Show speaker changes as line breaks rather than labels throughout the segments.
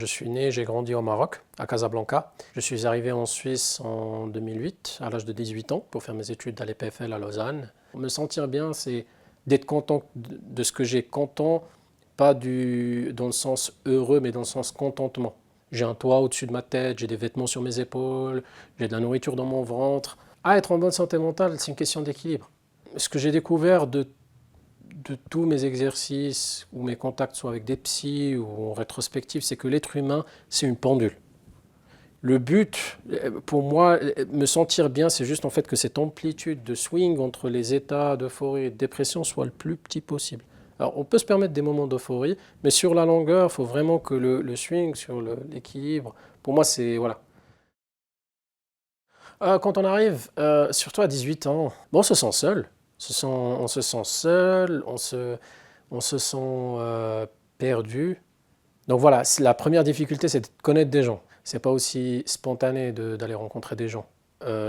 Je suis né, j'ai grandi au Maroc, à Casablanca. Je suis arrivé en Suisse en 2008, à l'âge de 18 ans, pour faire mes études à l'EPFL à Lausanne. Me sentir bien, c'est d'être content de ce que j'ai, content, pas dans le sens heureux, mais dans le sens contentement. J'ai un toit au-dessus de ma tête, j'ai des vêtements sur mes épaules, j'ai de la nourriture dans mon ventre. Être en bonne santé mentale, c'est une question d'équilibre. Ce que j'ai découvert de tous mes exercices ou mes contacts, soit avec des psys ou en rétrospective, c'est que l'être humain, c'est une pendule. Le but, pour moi, me sentir bien, c'est juste en fait que cette amplitude de swing entre les états d'euphorie et de dépression soit le plus petit possible. Alors, on peut se permettre des moments d'euphorie, mais sur la longueur, il faut vraiment que le swing, sur l'équilibre, pour moi, c'est, voilà. Quand on arrive, surtout à 18 ans, bon, on se sent seul. On se sent seul, on se sent perdu. Donc voilà, la première difficulté, c'est de connaître des gens. C'est pas aussi spontané d'aller rencontrer des gens.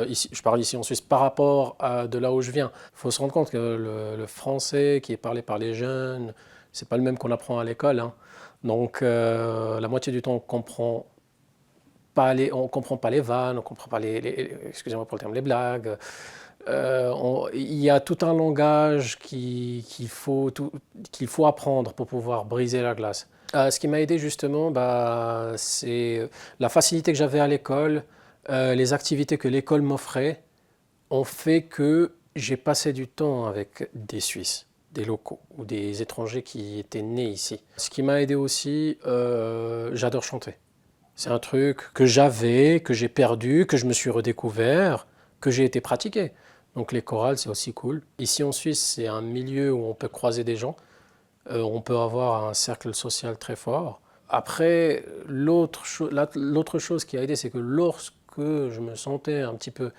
Ici, je parle ici en Suisse par rapport à de là où je viens. Il faut se rendre compte que le français qui est parlé par les jeunes, c'est pas le même qu'on apprend à l'école, hein. Donc la moitié du temps, on comprend pas les vannes, on comprend pas excusez-moi pour le terme, les blagues. Il y a tout un langage qu'il faut apprendre pour pouvoir briser la glace. Ce qui m'a aidé justement, bah, c'est la facilité que j'avais à l'école, les activités que l'école m'offrait ont fait que j'ai passé du temps avec des Suisses, des locaux ou des étrangers qui étaient nés ici. Ce qui m'a aidé aussi, j'adore chanter. C'est un truc que j'ai perdu, que je me suis redécouvert, que j'ai été pratiqué. Donc les chorales, c'est aussi cool. Ici en Suisse, c'est un milieu où on peut croiser des gens, on peut avoir un cercle social très fort. Après, l'autre chose qui a aidé, c'est que lorsque je me sentais un petit peu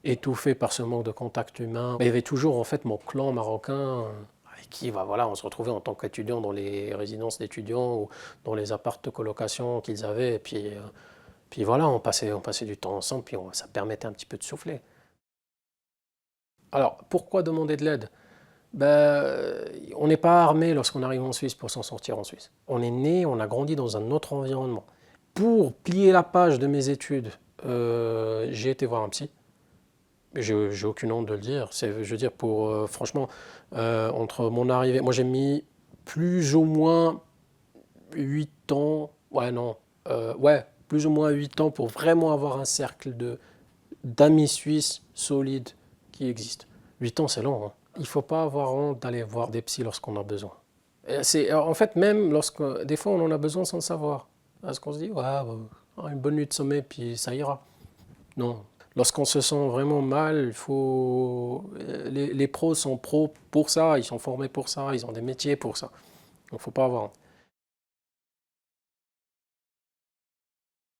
étouffé par ce manque de contact humain, il y avait toujours en fait mon clan marocain avec qui voilà, on se retrouvait en tant qu'étudiants dans les résidences d'étudiants ou dans les apparts de colocation qu'ils avaient. Et puis voilà, on passait du temps ensemble, puis ça permettait un petit peu de souffler. Alors, pourquoi demander de l'aide? Ben, on n'est pas armé lorsqu'on arrive en Suisse pour s'en sortir en Suisse. On est né, on a grandi dans un autre environnement. Pour plier la page de mes études, j'ai été voir un psy. J'ai aucune honte de le dire. Je veux dire, franchement, entre mon arrivée, moi j'ai mis plus ou moins 8 ans, ouais, non, ouais, plus ou moins 8 ans pour vraiment avoir un cercle d'amis suisses solides qui existent. 8 ans, c'est long, hein. Il ne faut pas avoir honte d'aller voir des psys lorsqu'on a besoin. En fait, même des fois, on en a besoin sans le savoir. Parce qu'on se dit, ouais, bah, une bonne nuit de sommeil, puis ça ira. Non. Lorsqu'on se sent vraiment mal, les pros sont pros pour ça, ils sont formés pour ça, ils ont des métiers pour ça. Donc, il ne faut pas avoir honte.